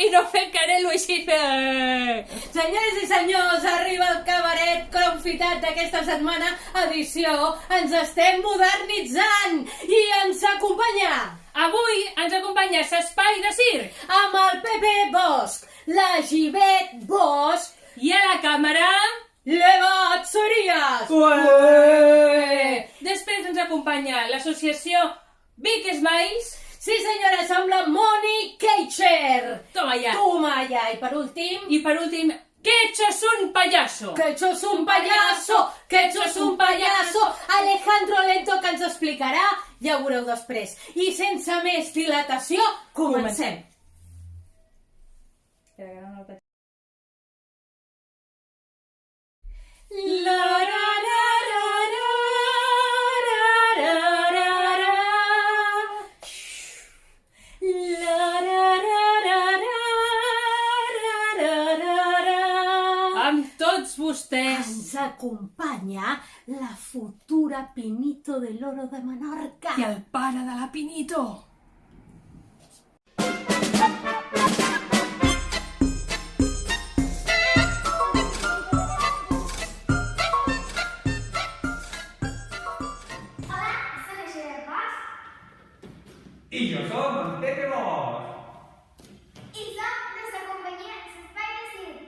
i no fent canelo així. Senyores i senyors, arriba el cabaret confitat d'aquesta setmana, edició Ens estem modernitzant, i ens acompanya Avui ens acompanya l'Espai de Circ amb el Pepe Bosch, la Givet Bosch i a la càmera l'Evat Sorías. Després ens acompanya l'associació Big Smiles. Sí senyores, amb la Moni Keicher. Toma ja. I per últim, que esto es un payaso. Que esto es un payaso. Alejandro Lento, que ens explicarà, ja ho veureu després. I sense més dilatació, comencem. Amb tots vostès Ens acompanya la futura Pinito del Oro de Menorca. i el pare de la Pinito. I jo som en Pepe Bosch. I som la companyia l'Espai de Circ.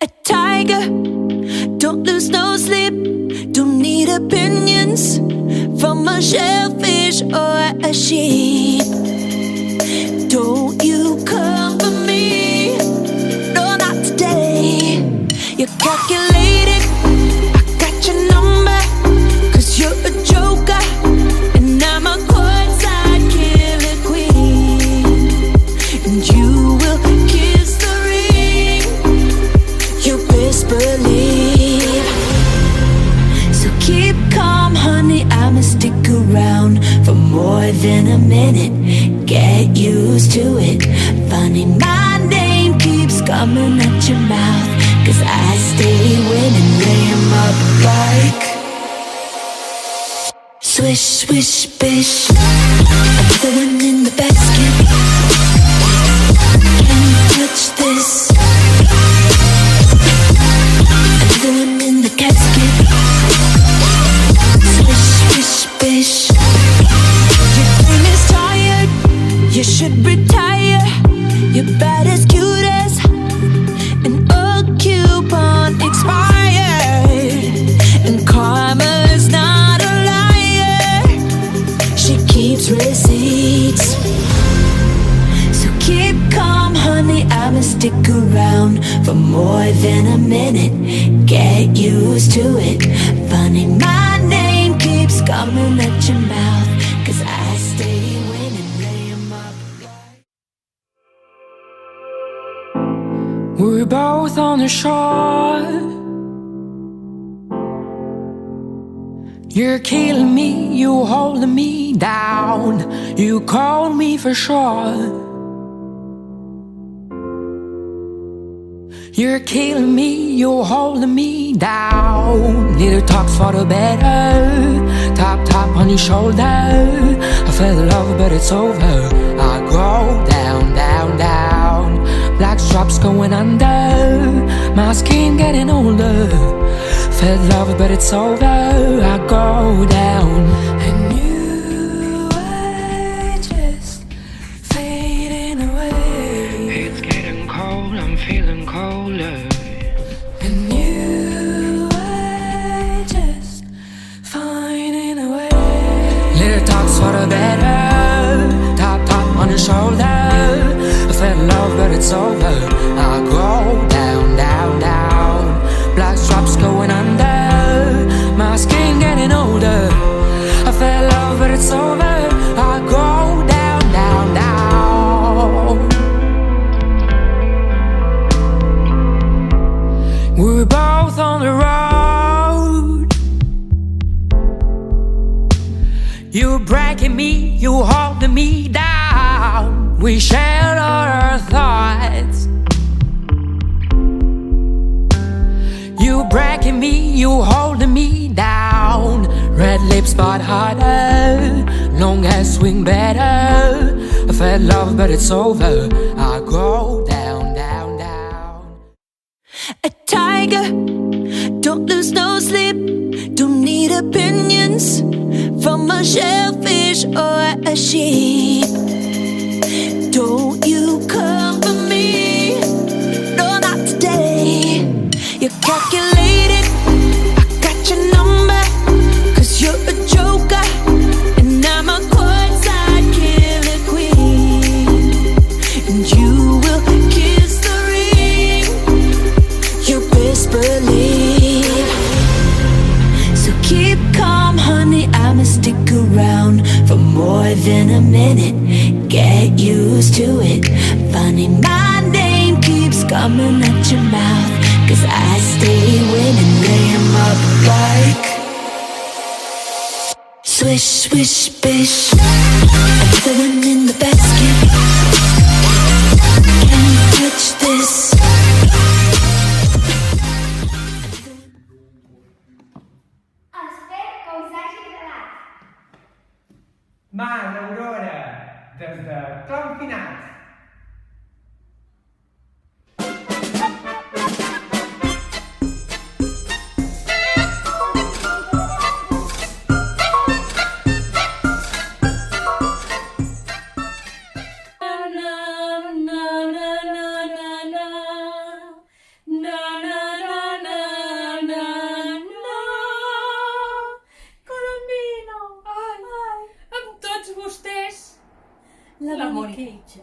A tiger, don't lose no sleep, don't need opinions from a shellfish or a sheep. Don't you come for me, no not today. You're calculating, I got your number, 'cause you're a joker, and I'm a courtside killer queen. And you will kiss the ring, you best believe. So keep calm, honey, I'ma stick around for more than a minute. Get used to it. Funny, my name keeps coming at your mouth, 'cause I stay winning, lay 'em up like swish, swish, bish. I'm the one in the basket, can't touch this. I'm the one in the casket, swish, swish, bish. Your game is tired, you should retire. You're bad as cute as an old coupon expired. And karma's not a liar, she keeps receipts. So keep calm, honey, I'ma stick around for more than a minute. Get used to it. Funny, my name keeps coming at your mouth, 'cause I stay winning, lay 'em up. We're both on the shore. You're killing me, you holding me down. You called me for sure. You're killing me, you're holding me down. Little talks for the better. Tap, tap on your shoulder. I feel the love, but it's over. I go down, down, down. Black drops going under. My skin getting older. Felt love, but it's over. I go down. And you were just fading away. It's getting cold, I'm feeling colder. And you were just finding a way. Little talks for the better. Tap, tap on your shoulder. I felt love, but it's over. I go down, down, down. Black drops going under. My skin getting older. I felt love, but it's over. I go down, down, down. We're both on the road. You're breaking me, you're holding me down. We shared all our thoughts. at me, you holding me down. Red lips but harder, long hair swing better. I felt love but it's over, I go down, down, down. A tiger, don't lose no sleep. Don't need opinions from a shellfish or a sheep. Don't you come for me, no, not today. You're calculated, I got your number, 'cause you're a joker, and I'm a courtside killer queen. And you will kiss the ring, you best believe. So keep calm, honey, I'ma stick around for more than a minute. Get used to it. Funny, my name keeps coming at your mouth, 'cause I stay winning. Lay 'em up like swish, swish, bish. I'm throwing in the basket. Can you touch this? Espero que us hagi agradat. Mà l'Aurora, des de Confinats. Amb tots vostès, La Mònica. Cage.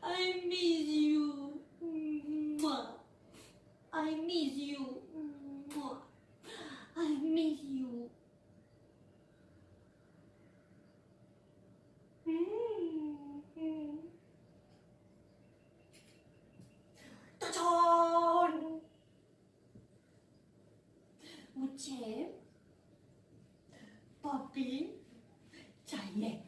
I miss you. I miss you. I miss you. 짜잔! 우체, 버비, 자예.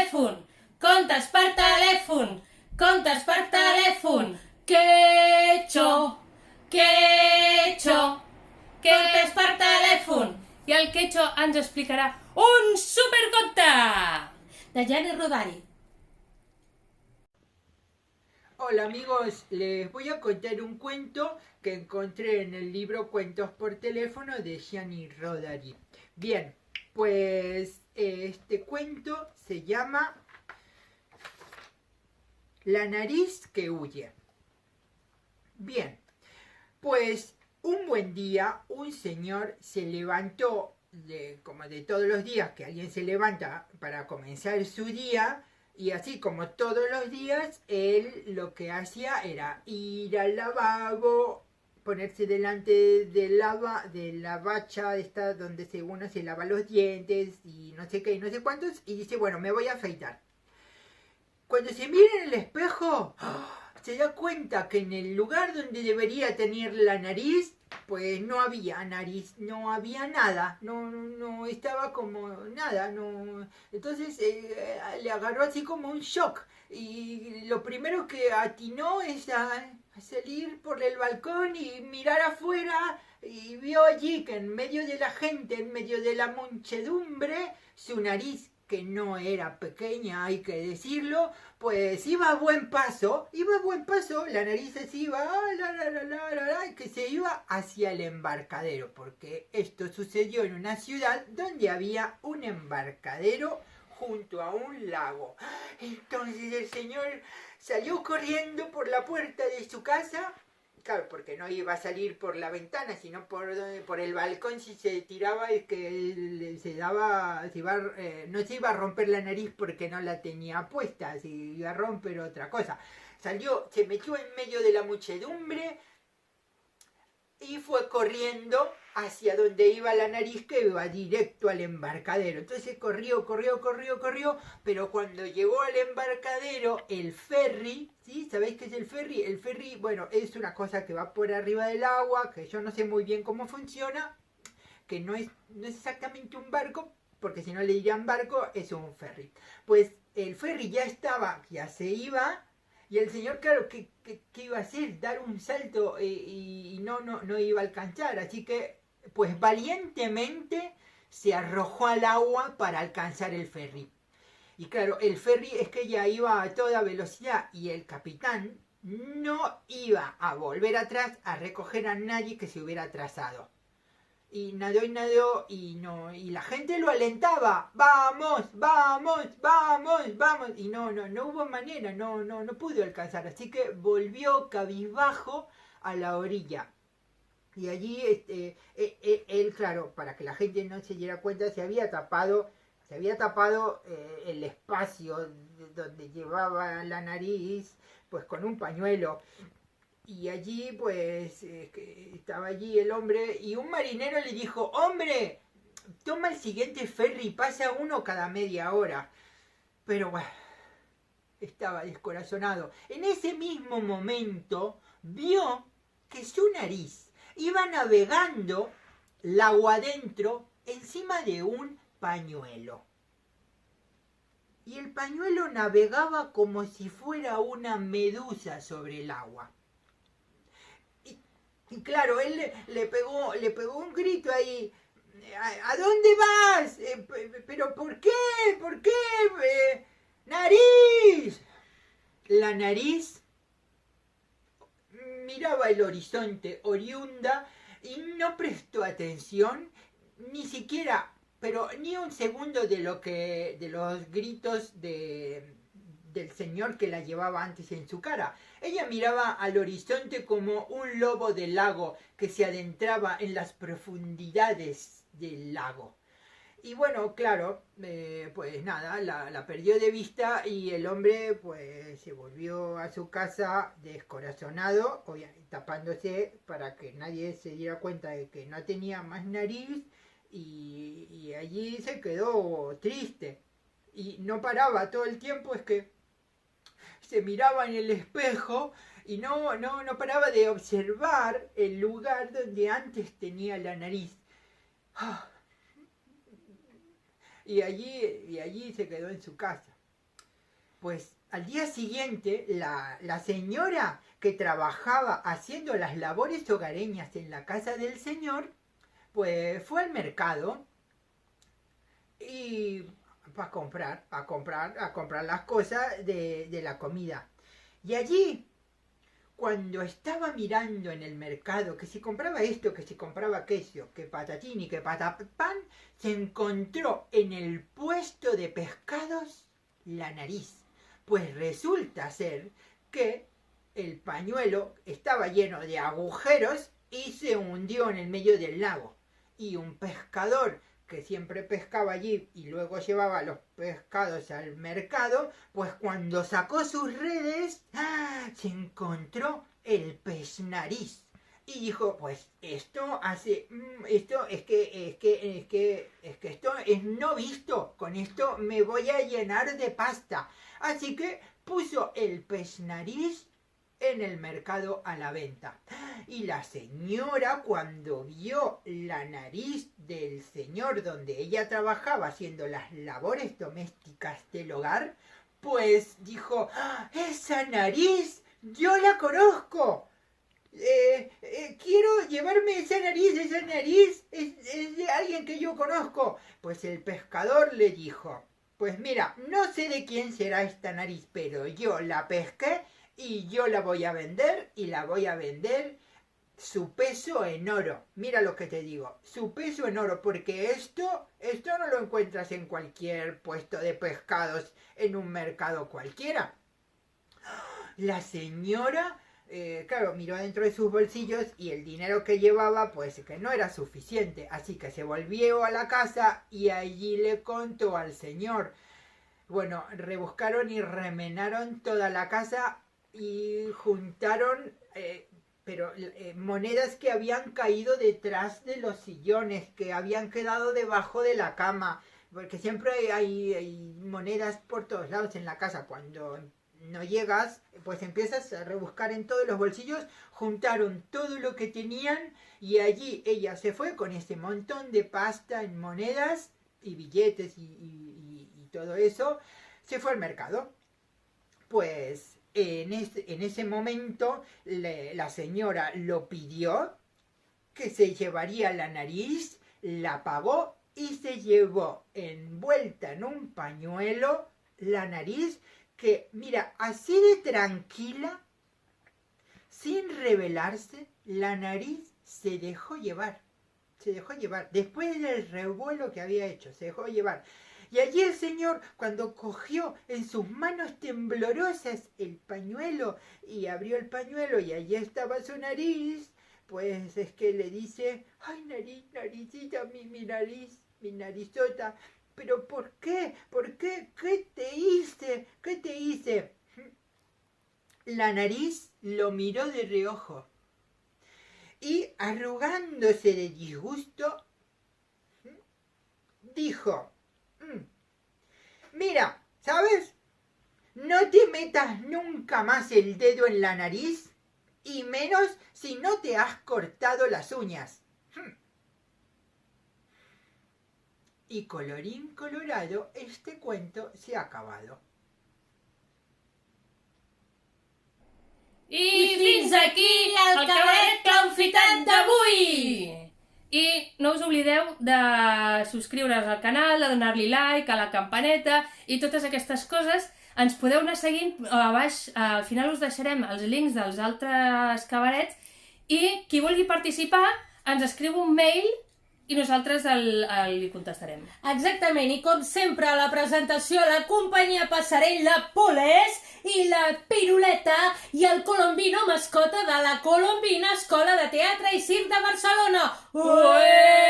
telèfon, comptes per telèfon, comptes per telèfon. Quecho, quecho, comptes per telèfon. I el Quecho ens explicarà un superconte! De Gianni Rodari. Hola amigos, les voy a contar un cuento que encontré en el libro Cuentos por teléfono de Gianni Rodari. Bien, pues este cuento se llama La nariz que huye. Bien, pues un buen día un señor se levantó, como de todos los días que alguien se levanta para comenzar su día, y así como todos los días, él lo que hacía era ir al lavabo, ponerse delante de la bacha esta donde uno se lava los dientes y no sé qué y no sé cuántos, y dice, bueno, me voy a afeitar. Cuando se mira en el espejo, se da cuenta que en el lugar donde debería tener la nariz, pues no había nariz, no había nada, no estaba como nada, no. Entonces le agarró así como un shock, y lo primero que atinó es a salir por el balcón y mirar afuera, y vio allí que en medio de la gente, en medio de la muchedumbre, su nariz, que no era pequeña, hay que decirlo, pues iba a buen paso, la nariz así iba, que se iba hacia el embarcadero, porque esto sucedió en una ciudad donde había un embarcadero junto a un lago. Entonces el señor salió corriendo por la puerta de su casa. Claro, porque no iba a salir por la ventana, sino por el balcón. Si se tiraba es que no se iba a romper la nariz porque no la tenía puesta, se iba a romper otra cosa. Salió, se metió en medio de la muchedumbre y fue corriendo hacia donde iba la nariz, que iba directo al embarcadero. Entonces corrió, pero cuando llegó al embarcadero, el ferry, ¿sí? ¿Sabéis qué es el ferry? El ferry, bueno, es una cosa que va por arriba del agua, que yo no sé muy bien cómo funciona, que no es exactamente un barco, porque si no le dirían barco, es un ferry. Pues el ferry ya se iba. Y el señor, claro, ¿qué iba a hacer? Dar un salto y no iba a alcanzar. Así que, pues valientemente se arrojó al agua para alcanzar el ferry. Y claro, el ferry es que ya iba a toda velocidad y el capitán no iba a volver atrás a recoger a nadie que se hubiera atrasado. Y nadó y la gente lo alentaba, vamos, y no hubo manera, no pudo alcanzar, así que volvió cabizbajo a la orilla. Y allí él, claro, para que la gente no se diera cuenta, se había tapado el espacio donde llevaba la nariz, pues con un pañuelo. Y allí, pues, estaba allí el hombre, y un marinero le dijo, hombre, toma el siguiente ferry, pasa uno cada media hora. Pero bueno, estaba descorazonado. En ese mismo momento, vio que su nariz iba navegando lago adentro encima de un pañuelo. Y el pañuelo navegaba como si fuera una medusa sobre el agua. Y claro, él le pegó un grito ahí. ¿A dónde vas? ¿Pero por qué? ¿Por qué? ¡Nariz! La nariz miraba el horizonte oriunda y no prestó atención ni siquiera, pero ni un segundo de los gritos del señor que la llevaba antes en su cara. Ella miraba al horizonte como un lobo del lago que se adentraba en las profundidades del lago. Y bueno, claro, pues nada, la perdió de vista y el hombre pues se volvió a su casa descorazonado, tapándose para que nadie se diera cuenta de que no tenía más nariz, y allí se quedó triste. Y no paraba todo el tiempo, es que se miraba en el espejo y no paraba de observar el lugar donde antes tenía la nariz. Y allí se quedó en su casa. Pues al día siguiente, la señora que trabajaba haciendo las labores hogareñas en la casa del señor, pues fue al mercado y a comprar las cosas de la comida. Y allí, cuando estaba mirando en el mercado que si compraba esto, que si compraba aquello, que patatín y que patapán, se encontró en el puesto de pescados la nariz. Pues resulta ser que el pañuelo estaba lleno de agujeros y se hundió en el medio del lago. Y un pescador que siempre pescaba allí y luego llevaba los pescados al mercado, pues cuando sacó sus redes, se encontró el pez nariz. Y dijo, pues esto es que esto es no visto, con esto me voy a llenar de pasta. Así que puso el pez nariz en el mercado a la venta. Y la señora, cuando vio la nariz del señor donde ella trabajaba haciendo las labores domésticas del hogar, pues dijo, ¡esa nariz yo la conozco! Quiero llevarme esa nariz es de alguien que yo conozco. Pues el pescador le dijo, pues mira, no sé de quién será esta nariz, pero yo la pesqué y yo la voy a vender y la voy a vender su peso en oro. Mira lo que te digo, su peso en oro, porque esto no lo encuentras en cualquier puesto de pescados en un mercado cualquiera. La señora, claro, miró dentro de sus bolsillos y el dinero que llevaba, pues que no era suficiente. Así que se volvió a la casa y allí le contó al señor. Bueno, rebuscaron y remenaron toda la casa y juntaron monedas que habían caído detrás de los sillones, que habían quedado debajo de la cama, porque siempre hay monedas por todos lados en la casa. Cuando no llegas, pues empiezas a rebuscar en todos los bolsillos. Juntaron todo lo que tenían y allí ella se fue con ese montón de pasta en monedas y billetes y todo eso. Se fue al mercado. Pues en ese momento la señora lo pidió, que se llevaría la nariz, la pagó y se llevó envuelta en un pañuelo la nariz, que mira, así de tranquila, sin rebelarse, la nariz se dejó llevar, después del revuelo que había hecho, se dejó llevar. Y allí el señor, cuando cogió en sus manos temblorosas el pañuelo y abrió el pañuelo y allí estaba su nariz, pues es que le dice, ay, naricita, mi nariz, mi narizota, pero ¿por qué? ¿Qué te hice? La nariz lo miró de reojo y, arrugándose de disgusto, dijo, mira, ¿sabes? No te metas nunca más el dedo en la nariz, y menos si no te has cortado las uñas. Y colorín colorado, este cuento se ha acabado. I fins aquí el cabaret confitat d'avui! I no us oblideu de subscriure's al canal, de donar-li like, a la campaneta i totes aquestes coses. Ens podeu anar seguint a baix, al final us deixarem els links dels altres cabarets i qui vulgui participar ens escriu un mail i nosaltres li contestarem. Exactament, i com sempre a la presentació la companyia Passarell, la Polés i la Piruleta i el colombino mascota de la Colombina Escola de Teatre i Circ de Barcelona. Ué!